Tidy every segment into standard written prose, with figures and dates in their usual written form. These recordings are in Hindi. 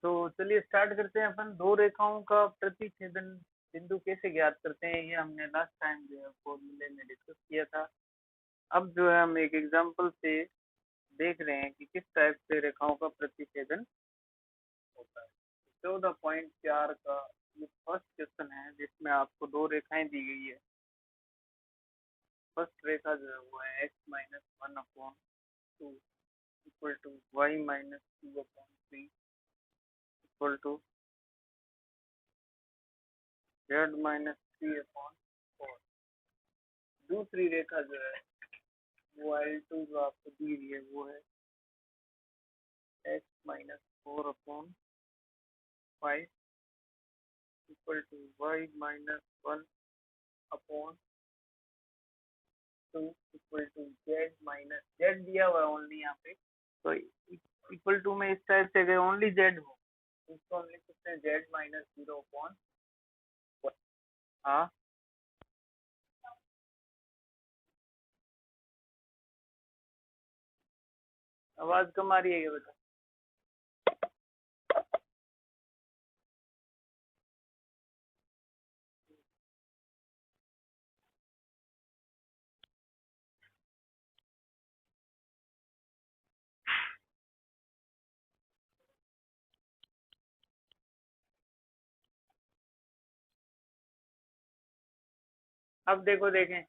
तो चलिए स्टार्ट करते हैं। अपन दो रेखाओं का प्रतिच्छेदन बिंदु कैसे ज्ञात करते हैं, ये हमने लास्ट टाइम जो है फॉर्मूले में डिस्कस किया था। अब जो है हम एक एग्जांपल से देख रहे हैं कि किस टाइप से रेखाओं का प्रतिच्छेदन होता है। 14.4 का ये फर्स्ट क्वेश्चन है, जिसमें आपको दो रेखाएं दी गई है। फर्स्ट रेखा जो है वो है x-1/2 equal to y-2/3 equal to z-3/4। दूसरी रेखा जो है वो L2 जो आपको दी हुई है वो है x-4/5 equal to y-1/2 equal to z दिया हुआ है ओनली यहाँ पे। तो इक्वल टू में इस टाइप से अगर ओनली z हो तो इसको हम लिख सकते हैं z-0/1। हाँ, आवाज कम आ रही है क्या बेटा? अब देखो, देखें,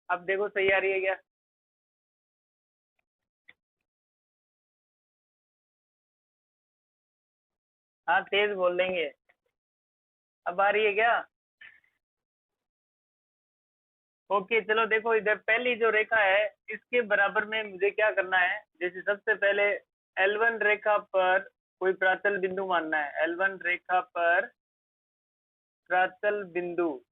अब देखो सही आ रही है क्या? हाँ, तेज बोल देंगे। अब आ रही है क्या? ओके, चलो देखो, इधर पहली जो रेखा है इसके बराबर में मुझे क्या करना है। जैसे सबसे पहले L1 रेखा पर कोई प्राचल बिंदु मानना है। L1 रेखा पर प्राचल बिंदु,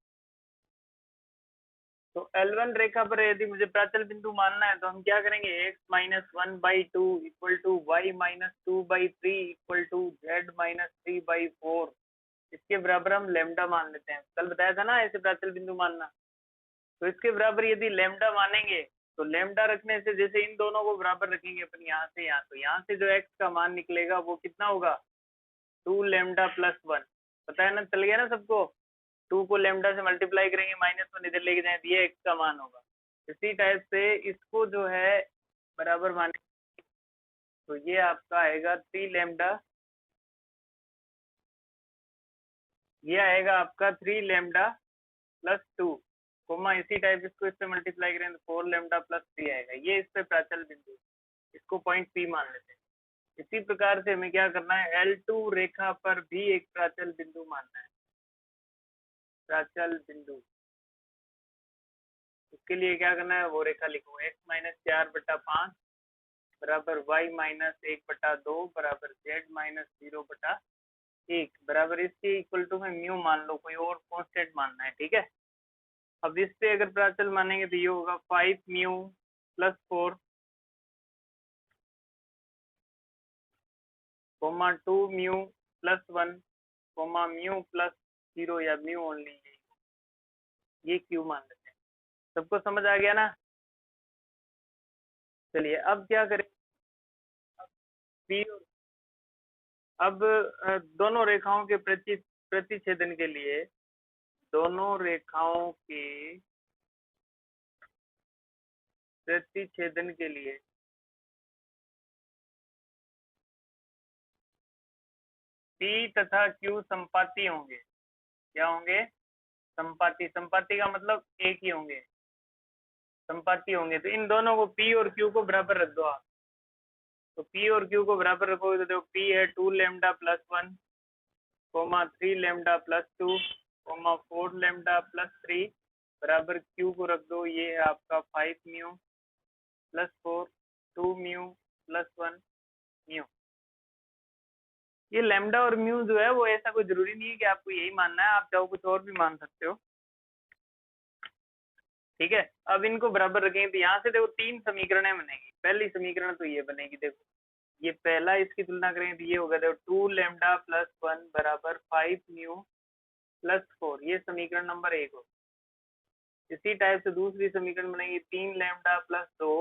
तो L1 रेखा पर यदि मुझे प्राचल बिंदु मानना है तो हम क्या करेंगे, x-1/2 equal to y-2/3 equal to z-3/4। इसके बराबर हम लेमडा मान लेते हैं। कल बताया था ना ऐसे प्राचल बिंदु मानना। तो इसके बराबर यदि लेमडा मानेंगे तो लेमडा रखने से, जैसे इन दोनों को बराबर रखेंगे अपन यहाँ से यहाँ, तो यहाँ से जो x का मान निकलेगा वो कितना होगा, 2λ+1। पता है ना, चल गया ना सबको। 2 को लेमडा से मल्टीप्लाई करेंगे, -1 इधर लेके जाए, ये x का मान होगा। इसी टाइप से इसको जो है बराबर माने तो ये आपका आएगा 3λ, ये आएगा आपका 3λ+2 कोमा। इसी टाइप इसको इससे मल्टीप्लाई करें तो 4λ+3 आएगा। ये इस पे प्राचल बिंदु, इसको पॉइंट P मान लेते हैं। इसी प्रकार से हमें क्या करना है, L2 रेखा पर भी एक प्राचल बिंदु मानना है। प्राचल बिंदु, उसके लिए क्या करना है, वो रेखा लिखो, x-4/5 बराबर y-1/2 बराबर z-0/1 बराबर इसके इक्वल टू में म्यू मान लो, कोई और कांस्टेंट मानना है, ठीक है। अब इस पे अगर प्राचल मानेंगे तो ये होगा 5μ+4 कोमा 2μ+1 कोमा μ+0 या म्यू ओनली, ये क्यू मान लेते हैं। सबको समझ आ गया ना? चलिए अब क्या करें, पी, अब दोनों रेखाओं के प्रतिच्छेदन के लिए, दोनों रेखाओं के प्रतिच्छेदन के लिए P तथा Q संपाती होंगे। क्या होंगे? संपाती। संपाती का मतलब एक ही होंगे, संपाती होंगे। तो इन दोनों को P और Q को बराबर रख दो आप। तो P और Q को बराबर रखोगे तो देखो P है 2λ+1 कोमा 3λ+2 कोमा 4λ+3 बराबर Q को रख दो, ये है आपका 5μ+4 2μ+1 म्यू। ये लेमडा और म्यू जो है वो ऐसा कोई जरूरी नहीं है कि आपको यही मानना है, आप चाहो कुछ और भी मान सकते हो, ठीक है। अब इनको बराबर रखेंगे तो यहाँ से देखो तीन समीकरणें बनेगी। पहली समीकरण तो ये बनेगी, देखो ये पहला, इसकी तुलना करेंगे तो ये होगा, देखो 2λ+1 बराबर 5μ+4, ये समीकरण नंबर 1 हो। इसी टाइप से दूसरी समीकरण बनेगी 3 लैम्डा प्लस 2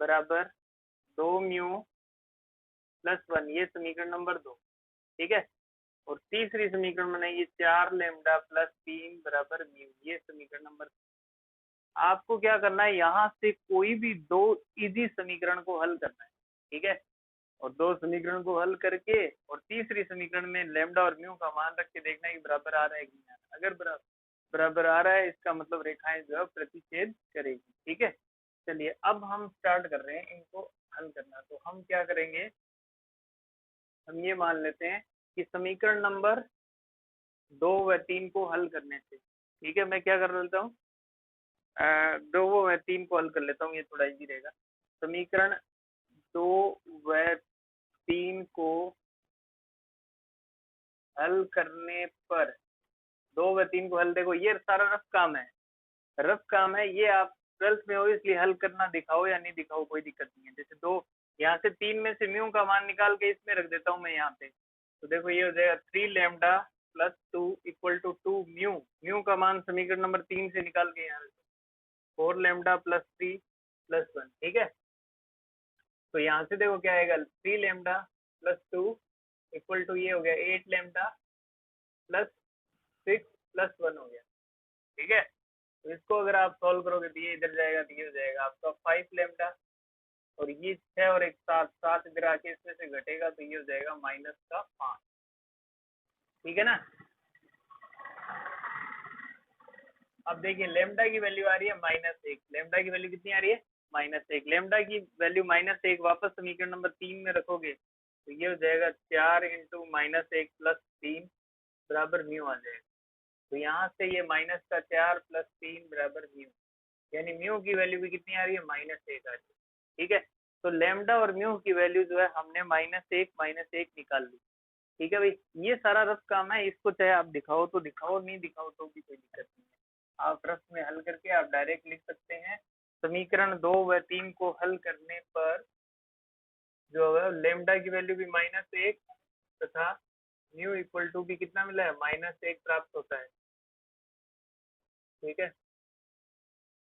बराबर 2 म्यू प्लस 1, ये समीकरण नंबर 2। ठीक है, और तीसरी समीकरण बनेगी 4 लैम्डा प्लस 3 बराबर म्यू, ये समीकरण नंबर। आपको क्या करना है, यहाँ से कोई भी दो इजी समीकरण को हल करना है। ठीक है, और दो समीकरण को हल करके और तीसरी समीकरण में लैम्डा और म्यू का मान रख के देखना है कि बराबर आ रहा है कि नहीं। अगर बराबर आ रहा है, इसका मतलब रेखाएं जो है प्रतिच्छेद करेगी। ठीक है, चलिए अब हम स्टार्ट कर रहे हैं इनको हल करना। तो हम क्या करेंगे, हम ये मान लेते हैं कि समीकरण नंबर 2 व 3 को हल करने से, ठीक है, मैं क्या कर लेता हूँ, 2 व 3 को हल कर लेता हूँ, ये थोड़ा इजी रहेगा। समीकरण 2 व 3 को हल करने पर, 2 व 3 को हल, देखो ये सारा रफ काम है, रफ काम है ये। आप 12th में हो इसलिए हल करना दिखाओ या नहीं दिखाओ कोई दिक्कत नहीं है। जैसे 2 यहाँ से 3 में से म्यू का मान निकाल के इसमें रख देता हूँ मैं यहाँ पे, तो देखो ये हो जाएगा 3 lambda plus 2 equal to 2 mu. Mu का मान समीकरण नंबर 3 से निकाल के यहाँ 4 लैम्डा प्लस 3 प्लस 1। ठीक है, तो यहाँ से देखो क्या आएगा, 3 लैम्डा प्लस 2 इक्वल टू ये हो गया 8 लैम्डा प्लस 6 प्लस 1 हो गया। ठीक है, तो इसको अगर आप सॉल्व करोगे तो ये इधर जाएगा, तो ये हो जाएगा आपका 5 लैम्डा, और ये 6 और एक 7, 7 इधर आके इसमें से घटेगा तो ये हो जाएगा माइनस का 5। ठीक है ना। अब देखिए लेमडा की वैल्यू आ रही है -1, लेमडा की वैल्यू कितनी आ रही है, -1। लेमडा की वैल्यू -1 वापस समीकरण नंबर 3 में रखोगे तो ये हो जाएगा 4 इंटू -1 प्लस 3 बराबर म्यू आ जाएगा। तो यहाँ से ये माइनस का 4 प्लस 3 बराबर म्यू, यानी म्यू की वैल्यू भी कितनी आ रही है, -1 आ रही है। ठीक है, तो लेमडा और म्यू की वैल्यू जो है हमने -1 निकाल ली। ठीक है भाई, ये सारा रफ काम है, इसको चाहे आप दिखाओ तो दिखाओ, नहीं दिखाओ तो भी कोई दिक्कत नहीं है। आप रफ में हल करके आप डायरेक्ट लिख सकते हैं। समीकरण 2 व 3 को हल करने पर जो है लेमडा की वैल्यू भी -1 तथा म्यू इक्वल टू भी कितना मिला है, -1 प्राप्त होता है। ठीक है,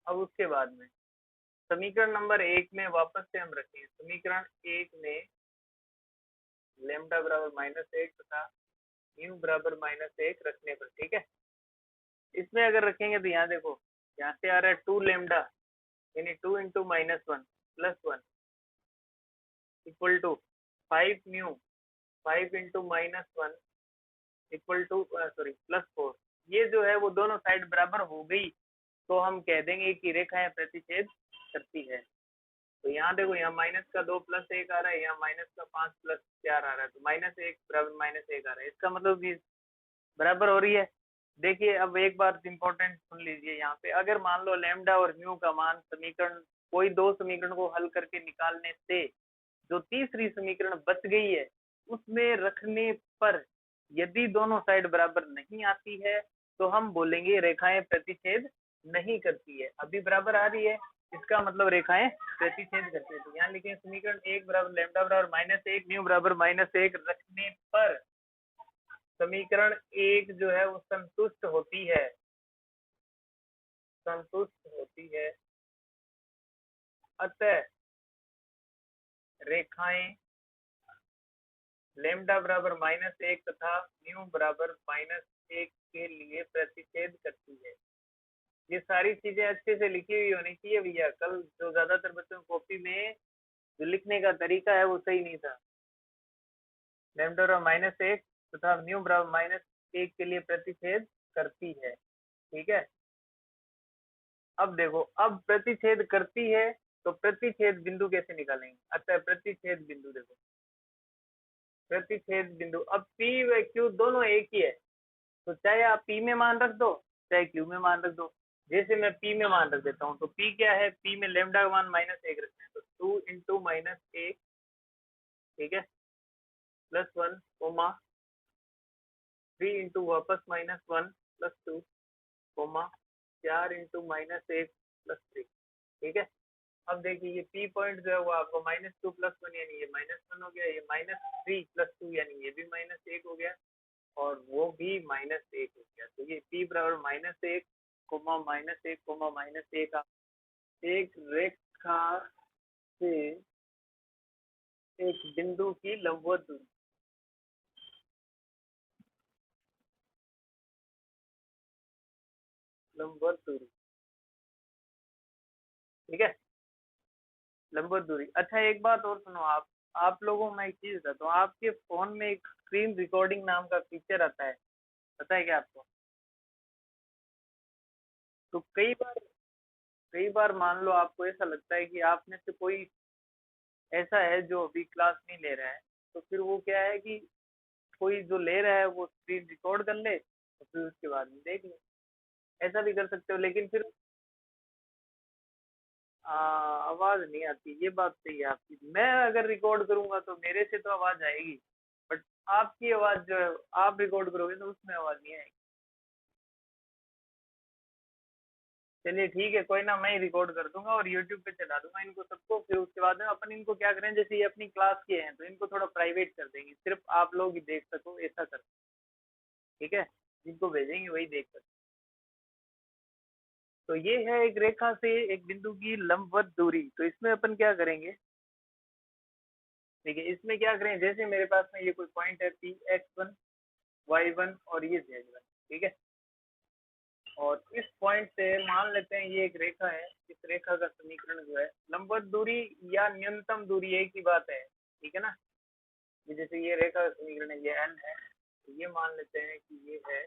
अब उसके बाद में समीकरण नंबर 1 में वापस से हम रखें, समीकरण 1 में लेमडा बराबर -1 तथा म्यू बराबर -1 रखने पर, ठीक है, इसमें अगर रखेंगे तो यहाँ देखो, यहाँ से आ रहा है 2 लेमडा यानी 2 into -1 plus 1 equal to 5 mu 5 into -1 equal to sorry plus 4। ये जो है वो दोनों साइड बराबर हो गई तो हम कह देंगे कि रेखाएं प्रतिच्छेद करती है। तो यहाँ देखो, यहाँ -2 प्लस 1 आ रहा है, यहाँ -5 प्लस 4 आ रहा है, तो -1 बराबर -1 आ रहा है, इसका मतलब कि बराबर हो रही है। देखिए अब एक बात इंपॉर्टेंट सुन लीजिए, यहाँ पे अगर मान लो लेमडा और म्यू का मान समीकरण, कोई दो समीकरण को हल करके निकालने से जो तीसरी समीकरण बच गई है उसमें रखने पर यदि दोनों साइड बराबर नहीं आती है तो हम बोलेंगे रेखाएं प्रतिच्छेद नहीं करती है। अभी बराबर आ रही है, इसका मतलब रेखाएं प्रतिच्छेद करती है। तो यहाँ लिखें समीकरण 1 बराबर लेमडा बराबर -1 म्यू बराबर -1 रखने पर समीकरण 1 जो है वो संतुष्ट होती है, संतुष्ट होती है। अतः रेखाएं लेमडा बराबर -1 तथा म्यू बराबर -1 के लिए प्रतिच्छेद करती है। ये सारी चीजें अच्छे से लिखी हुई होनी चाहिए भैया, कल जो ज्यादातर बच्चों कॉपी में जो लिखने का तरीका है वो सही नहीं था। लेमडा बराबर -1 तथा म्यू बराबर -1 के लिए प्रतिच्छेद करती है। ठीक है, अब देखो, अब प्रतिच्छेद करती है तो प्रतिच्छेद बिंदु कैसे निकालेंगे। अच्छा, प्रतिच्छेद बिंदु देखो, प्रतिच्छेद बिंदु, अब P व Q दोनों एक ही है, तो चाहे आप P में मान रख दो चाहे Q में मान रख दो। जैसे मैं P में मान रख देता हूँ, तो P क्या है, P में लेमडा का मान -1 रखना है, तो 2 इंटू -1, ठीक है, प्लस 1 कोमा 3 इंटू वापस -1 प्लस 2 कोमा 4 इंटू -1 प्लस 3। ठीक है, अब देखिए ये P पॉइंट जो है वो आपको -2 प्लस 1 यानी ये -1 हो गया, ये -3 प्लस 2 यानी ये भी -1 हो गया, और वो भी -1 हो गया। तो ये P बराबर -1 -1, एक रेखा से एक बिंदु की लंबवत दूरी, ठीक है, लंबवत दूरी। अच्छा एक बात और सुनो, आप लोगों में एक चीज बताता हूँ, आपके फोन में एक स्क्रीन रिकॉर्डिंग नाम का फीचर आता है, पता है क्या आपको? तो कई बार मान लो आपको ऐसा लगता है कि आप में से कोई ऐसा है जो अभी क्लास नहीं ले रहा है, तो फिर वो क्या है कि कोई जो ले रहा है वो स्क्रीन रिकॉर्ड कर ले, तो फिर उसके बाद में देख ले, ऐसा भी कर सकते हो। लेकिन फिर आवाज नहीं आती, ये बात सही है आपकी। मैं अगर रिकॉर्ड करूंगा तो मेरे से तो आवाज आएगी, बट आपकी आवाज जो है, आप रिकॉर्ड करोगे तो उसमें आवाज नहीं आएगी। चलिए ठीक है, कोई ना, मैं ही रिकॉर्ड कर दूंगा और यूट्यूब पे चला दूंगा इनको सबको। फिर उसके बाद में अपन इनको क्या करें, जैसे ये अपनी क्लास के हैं तो इनको थोड़ा प्राइवेट कर देंगे, सिर्फ आप लोग ही देख सको, ऐसा कर, ठीक है, जिनको भेजेंगे वही देख सको। तो ये है एक रेखा से एक बिंदु की लंबवत दूरी। तो इसमें अपन क्या करेंगे, देखिए इसमें क्या करें, जैसे मेरे पास में ये कोई पॉइंट है पी x1 y1 और ये z1, ठीक है, और इस पॉइंट से मान लेते हैं ये एक रेखा है, इस रेखा का समीकरण जो है लंबवत दूरी या न्यूनतम दूरी एक ही बात है, ठीक है ना। ये जैसे ये रेखा का समीकरण है, ये n है, तो ये मान लेते हैं कि ये है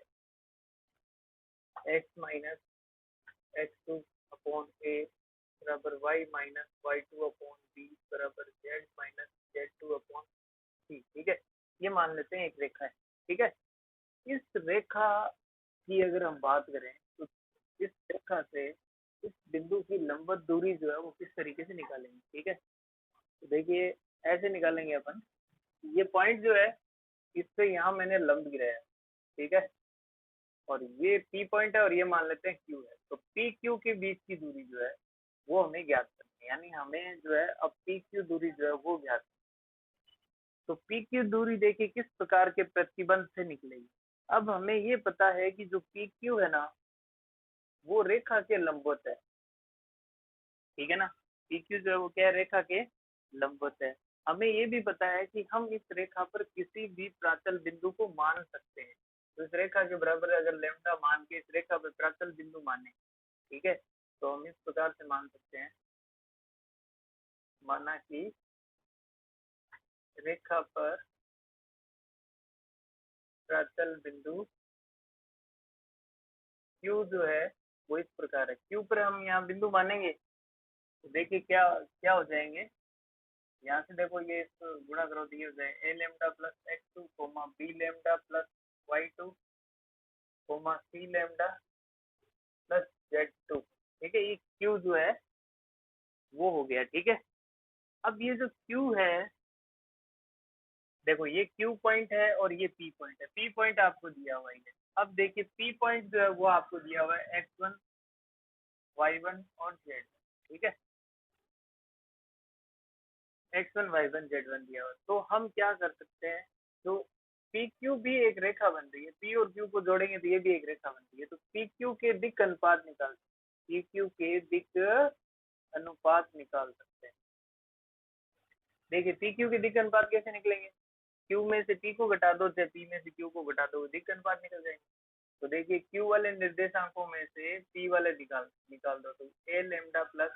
x minus x2 upon a बराबर y minus y2 upon b बराबर z minus z2 upon c, ठीक है। ये मान लेते हैं एक रेखा है, ठीक है। इस रेखा की अगर हम बात करें तो इस रेखा से इस बिंदु की लंबवत दूरी जो है वो किस तरीके से निकालेंगे, ठीक है। तो देखिए ऐसे निकालेंगे अपन, ये पॉइंट जो है इससे यहाँ मैंने लंब गिराया, ठीक है, और ये पी पॉइंट है और ये मान लेते हैं क्यू है। तो पी क्यू के बीच की दूरी जो है वो हमें ज्ञात करनी है, यानी हमें जो है अब पी क्यू दूरी जो है वो ज्ञात। तो पी क्यू दूरी देखिए किस प्रकार के प्रतिबंध से निकलेगी। अब हमें ये पता है कि जो पी क्यू है ना वो रेखा के लंबवत है, ठीक है ना। पी क्यू जो है वो क्या है, रेखा के लंबवत है। हमें ये भी पता है कि हम इस रेखा पर किसी भी प्राचल बिंदु को मान सकते हैं। तो इस रेखा के बराबर अगर लेमडा मान के इस रेखा पर प्राचल बिंदु माने, ठीक है, तो हम इस प्रकार से मान सकते हैं, माना कि रेखा पर प्राचल बिंदु क्यू जो है वो इस प्रकार है। क्यू पर हम यहाँ बिंदु मानेंगे तो देखिए क्या क्या हो जाएंगे, यहाँ से देखो ये इसको गुणा करो तो ये हो जाए A lambda plus x2 comma B lambda plus y2 comma C lambda plus z2, ठीक है। ये q जो है वो हो गया, ठीक है। अब ये जो q है, देखो ये q पॉइंट है और ये p पॉइंट है, p पॉइंट आपको दिया हुआ है। अब देखिए p पॉइंट जो है वो आपको दिया हुआ है x1 y1 और z, ठीक है, x1 y1 z1 दिया हुआ है। तो हम क्या कर सकते हैं, जो पी क्यू भी एक रेखा बन रही है, पी और क्यू को जोड़ेंगे तो ये भी एक रेखा बन रही है, तो पी क्यू के दिक् अनुपात निकाल सकते हैं, पी क्यू के दिक् अनुपात निकाल सकते हैं। देखिए पी क्यू के दिक् अनुपात कैसे निकलेंगे, क्यू में से पी को घटा दो चाहे पी में से क्यू को घटा दो, दिक् अनुपात निकल जाएंगे। तो देखिए क्यू वाले निर्देशांकों में से पी वाले निकाल निकाल दो, तो A lambda plus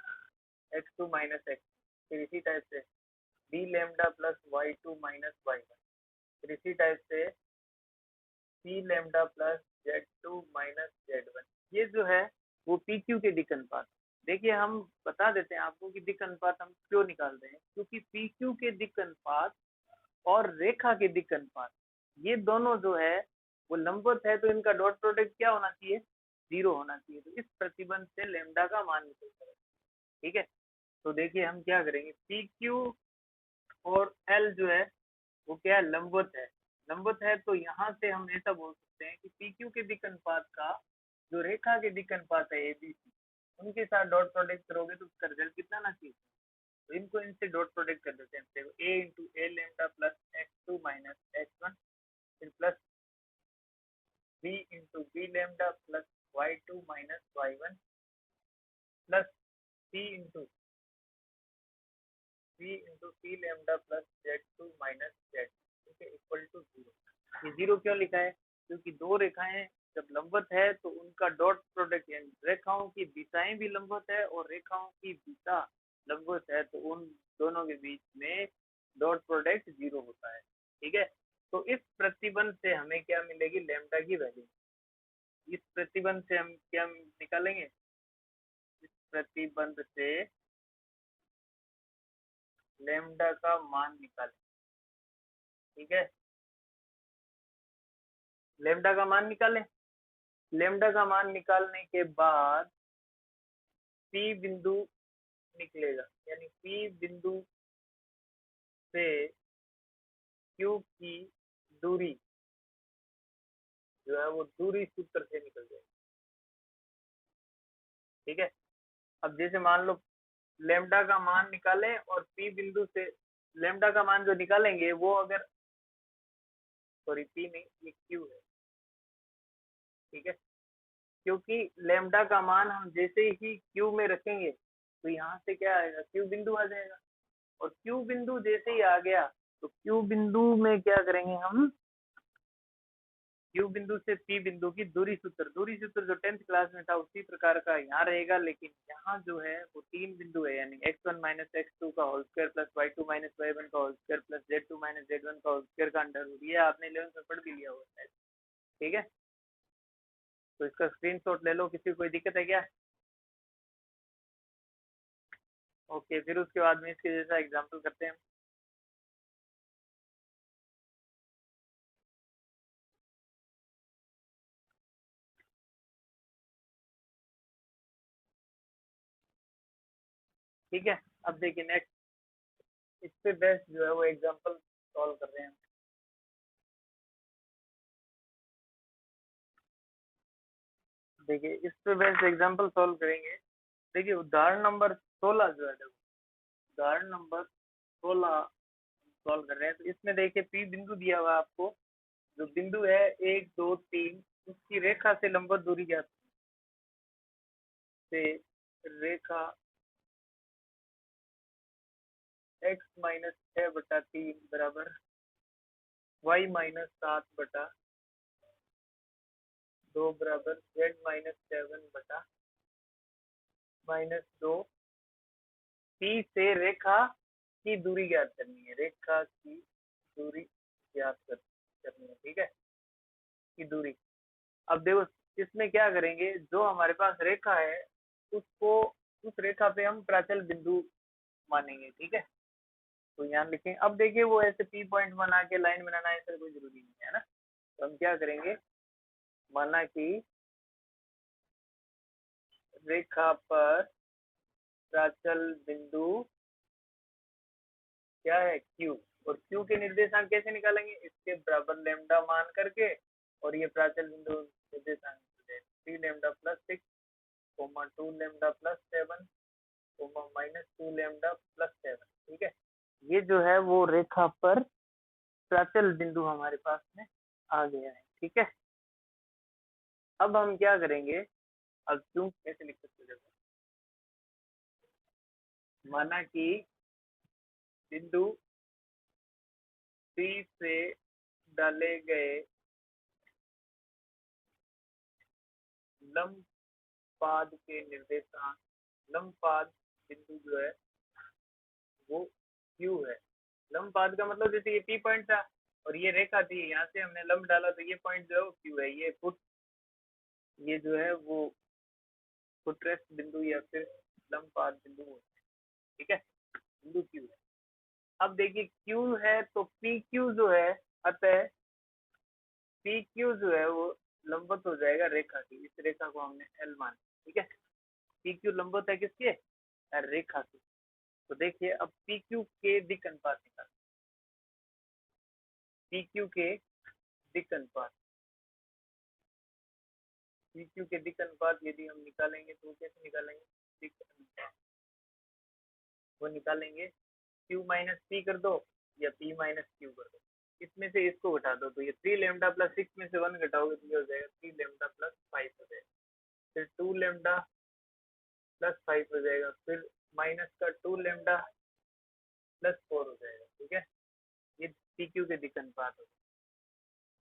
x2 minus x, फिर इसी टाइप से B lambda plus y2 minus y1, फिर इसी टाइप से सी lambda plus z2 minus z1। ये जो है वो पी क्यू के दिक् अनुपात। देखिए हम बता देते हैं आपको कि दिक् अनुपात हम क्यों निकाल रहे हैं, क्योंकि पी क्यू के दिक् अनुपात और रेखा के दिक् अनुपात ये दोनों जो है वो लंबवत है, तो इनका डॉट प्रोडक्ट क्या होना चाहिए, 0 होना चाहिए। तो इस प्रतिबंध से लेमडा का मान निकलता है, ठीक है। तो देखिए हम क्या करेंगे, पी क्यू और एल जो है वो क्या है, लंबवत है। लंबवत है तो यहाँ से हम ऐसा बोल सकते हैं कि पी क्यू के दिक् अनुपात का जो रेखा के दिक् अनुपात है एबीसी, उनके साथ डॉट प्रोडक्ट करोगे तो उसका रिजल्ट कितना ना चाहिए। तो इनको इनसे डॉट प्रोडक्ट कर देते हैं, देखो A into A lambda plus x2 minus x1 फिर plus B into B lambda plus y2 minus y1 plus c lambda plus z2 minus z, ठीक है, इक्वल टू 0। ये 0 क्यों लिखा है? क्योंकि दो रेखाएं जब लंबवत है तो उनका डॉट प्रोडक्ट, यानी रेखाओं की दिशाएं भी लंबवत है और रेखाओं की दिशा लंबवत है, तो उन दोनों के बीच में डॉट प्रोडक्ट 0 होता है, ठीक है। तो इस प्रतिबंध से हमें क्या मिलेगी? लैम्डा की वैल्यू। इस प्रतिबंध से हम क्या निकालेंगे? इस प्रतिबंध से लैम्डा का मान निकालें, ठीक है। लैम्डा का मान निकालें। लैम्डा का मान निकालने के बाद पी बिंदु निकलेगा, यानी पी बिंदु से क्यू की दूरी जो है वो दूरी सूत्र से निकल जाएगी, ठीक है। अब जैसे मान लो लैम्डा का मान निकालें और पी बिंदु से लैम्डा का मान जो निकालेंगे वो अगर, सॉरी पी नहीं, ये क्यू है, ठीक है। क्योंकि लैम्डा का मान हम जैसे ही क्यू में रखेंगे तो यहाँ से क्या आएगा? क्यू बिंदु आ जाएगा, और क्यू बिंदु जैसे ही आ गया तो क्यू बिंदु में क्या करेंगे हम? क्यू बिंदु से पी बिंदु की दूरी सूत्र जो 10th क्लास में था उसी प्रकार का यहाँ रहेगा, लेकिन यहाँ जो है वो तीन बिंदु है, यानी x1 माइनस x2 का whole square plus y2 minus y1 का whole square plus z2 minus z1 का होल स्क्वायर का अंडर रूट। ये आपने 11th में पढ़ भी लिया हुआ है, ठीक है। तो इसका स्क्रीनशॉट ले लो, किसी को कोई दिक्कत है क्या? ओके, फिर उसके बाद में इसके जैसा एग्जाम्पल करते हैं। ठीक है, अब देखिए नेक्स्ट, इस पे बेस्ट जो है वो एग्जाम्पल सॉल्व कर रहे हैं। देखिए इस पे बेस्ट एग्जाम्पल सॉल्व करेंगे। देखिए उदाहरण नंबर 16 जो है, देखो उदाहरण नंबर 16 सॉल्व कर रहे हैं। तो इसमें देखिए पी बिंदु दिया हुआ है आपको, जो बिंदु है 1 2 3, उसकी रेखा से लंबवत दूरी ज्ञात से रेखा x माइनस 6/3 बराबर y माइनस 7/2 बराबर z माइनस 7/-2 पी से रेखा की दूरी ज्ञात करनी है, रेखा की दूरी ज्ञात करनी है, ठीक है, की दूरी। अब देखो इसमें क्या करेंगे, जो हमारे पास रेखा है उसको, उस रेखा पे हम प्राचल बिंदु मानेंगे, ठीक है। तो यहाँ लिखें। अब देखिए वो ऐसे पी पॉइंट बना के लाइन बनाना ऐसा कोई जरूरी नहीं है ना। तो हम क्या करेंगे, माना कि रेखा पर प्राचल बिंदु क्या है? क्यू। और क्यू के निर्देशांक कैसे निकालेंगे? इसके बराबर लैम्डा मान करके, और ये प्राचल बिंदु निर्देशांक 3 lambda plus 6 comma 2 lambda plus 7 comma minus 2 lambda plus 7, ठीक है। ये जो है वो रेखा पर प्राचल बिंदु हमारे पास में आ गया है, ठीक है। अब हम क्या करेंगे, अब क्यों कैसे लिख सकते हैं, माना कि बिंदु सी से डाले गए लंब पाद के निर्देशांक, लंब पाद बिंदु जो है वो क्यू है। लंब पाद का मतलब जैसे ये पी पॉइंट था और ये रेखा थी, यहाँ से हमने लंब डाला तो ये पॉइंट जो है वो क्यू है। ये फुट, ये जो है वो फुटरेस्ट बिंदु या फिर लंब पाद बिंदु होते हैं, ठीक है, बिंदु क्यू है। अब देखिए क्यू है तो पी क्यू जो है, अतः पी क्यू जो है वो लंबवत हो जाएगा रेखा की। इस रेखा को हमने एल मान, ठीक है। पी क्यू लंबवत है किसके? रेखा की। तो देखिए अब पी क्यू के दिक् अनुपात निकाल, पी क्यू के दिक् अनुपात, पी क्यू के दिक् अनुपात यदि हम निकालेंगे तो कैसे निकालेंगे? दिक् अनुपात वो निकालेंगे, क्यू माइनस पी कर दो या पी माइनस क्यू कर दो, इसमें से इसको घटा दो। तो ये 3 लैम्डा प्लस 6 में से 1 घटाओगे तो ये हो जाएगा 3 लैम्डा प्लस 5 हो जाएगा, फिर 2 लेमडा प्लस 5 हो जाएगा, फिर माइनस का 2 लेमडा प्लस 4 हो जाएगा। ठीक है, ये पी क्यू के दिक् अनुपात हो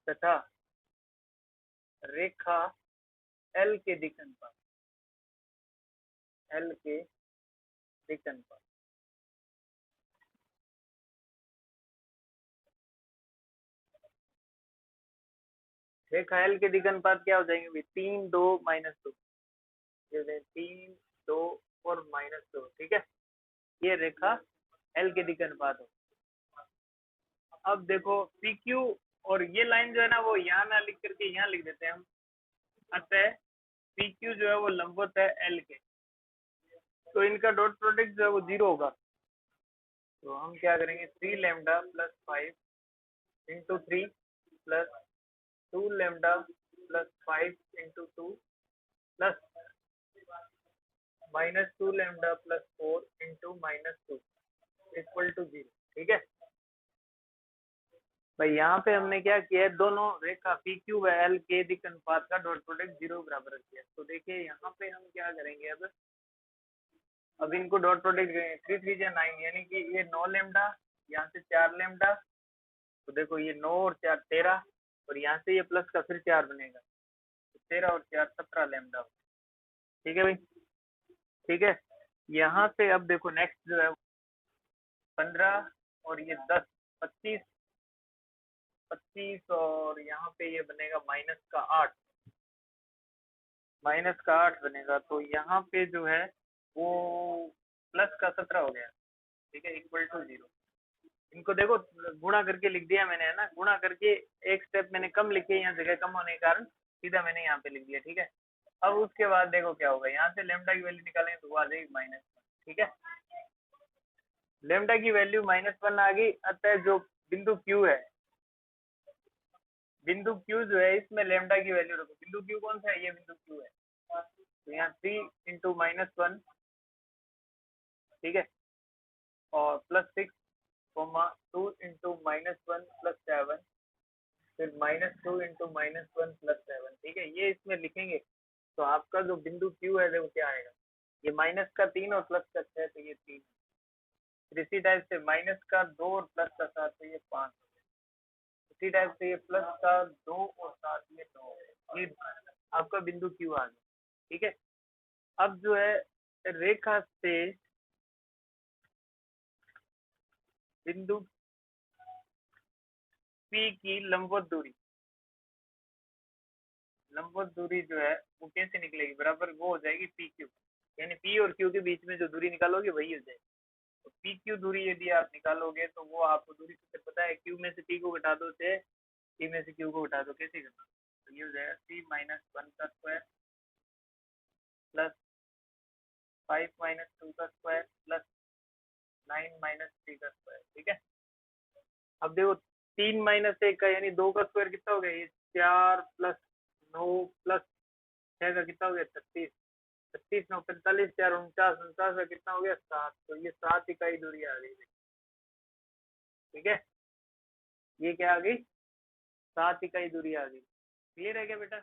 तथा रेखा एल के दिक् अनुपात, एल के दिक् अनुपात रेखा एल के दिक् अनुपात क्या हो जाएंगे? 3 2 -2, 3 2 और -2। ठीक है, ये रेखा एल के दिक् अनुपात हो। अब देखो पी क्यू और ये लाइन जो है ना, वो यहाँ ना लिख करके यहाँ लिख देते हैं हम। अतः पी क्यू जो है वो लंबवत है एल के, तो इनका डॉट प्रोडक्ट जो है वो 0 होगा। तो हम क्या करेंगे, 3 lambda plus 5 into 3 plus 2 lambda plus 5 into 2 plus -2 lambda plus 4 into -2 equal to 0। ठीक है भाई, यहाँ पे हमने क्या किया है, दोनों रेखा पी क्यू व एल के दिक् अनुपात का डॉट प्रोडक्ट 0 बराबर रख दिया। तो देखिए यहाँ पे हम क्या करेंगे, अब इनको डॉट प्रोडक्ट 3 3 9, यानी कि ये 9 लेमडा, यहाँ से 4 लेमडा, तो देखो ये 9 और 4 13, और यहाँ से ये प्लस का फिर 4 बनेगा, तो 13 और 4 17 लेमडा। ठीक है भाई, ठीक है। यहाँ से अब देखो नेक्स्ट जो है 15 और ये 10 25 25, और यहाँ पे ये बनेगा -8, -8 बनेगा। तो यहाँ पे जो है वो प्लस का 17 हो गया। ठीक है, इक्वल टू 0। इनको देखो गुणा करके लिख दिया मैंने, है ना, गुणा करके एक स्टेप मैंने कम लिखे, यहाँ जगह कम होने के कारण सीधा मैंने यहाँ पे लिख दिया। ठीक है, अब उसके बाद देखो क्या होगा, यहाँ से लेमडा की वैल्यू निकालेंगे तो वो आ जाएगी -1। ठीक है, लेमडा की वैल्यू -1 आ गई। अतः जो बिंदु क्यू है, बिंदु क्यू जो है इसमें लेमडा की वैल्यू रखो। बिंदु क्यू कौन सा है? ये बिंदु क्यू है। तो यहाँ 3 इंटू -1, ठीक है, और +6, 2 इंटू -1 प्लस 7, फिर -2 इंटू -1 प्लस 7। ठीक है, ये इसमें लिखेंगे तो आपका जो बिंदु क्यू है वो क्या आएगा, ये माइनस का 3 और प्लस का 6, तो ये 3। फिर इसी टाइप से माइनस का 2 और प्लस का 7, तो ये 5। इसी टाइप से ये प्लस का 2 और 7, ये 9। ये आपका बिंदु क्यू आ गया। ठीक है, अब जो है रेखा से बिंदु पी की लंबवत दूरी, लंबवत दूरी जो है वो कैसे निकलेगी, बराबर वो हो जाएगी पी क्यू, यानी पी और क्यू के बीच में जो दूरी निकालोगे वही हो जाएगी। तो पी क्यू दूरी यदि आप निकालोगे तो वो आपको दूरी सूत्र पता है, क्यू में से पी को घटा दो, से पी में से क्यू को घटा दो, कैसे करना, तो ये हो जाएगा 3 - 1 का स्क्वायर प्लस 5 - 2 का स्क्वायर प्लस 9 - 3 का स्क्वायर। ठीक है, अब देखो 3 - 1 का यानी 2 का स्क्वायर कितना हो गया, ये 4 प्लस 9 प्लस 6 का कितना हो गया, 36। 36 9 45, 4 49, 49 का कितना हो गया, 7। तो ये 7 इकाई दूरी आ गई। ठीक है, ये क्या आ गई, 7 इकाई दूरी आ गई। क्लियर है क्या बेटा?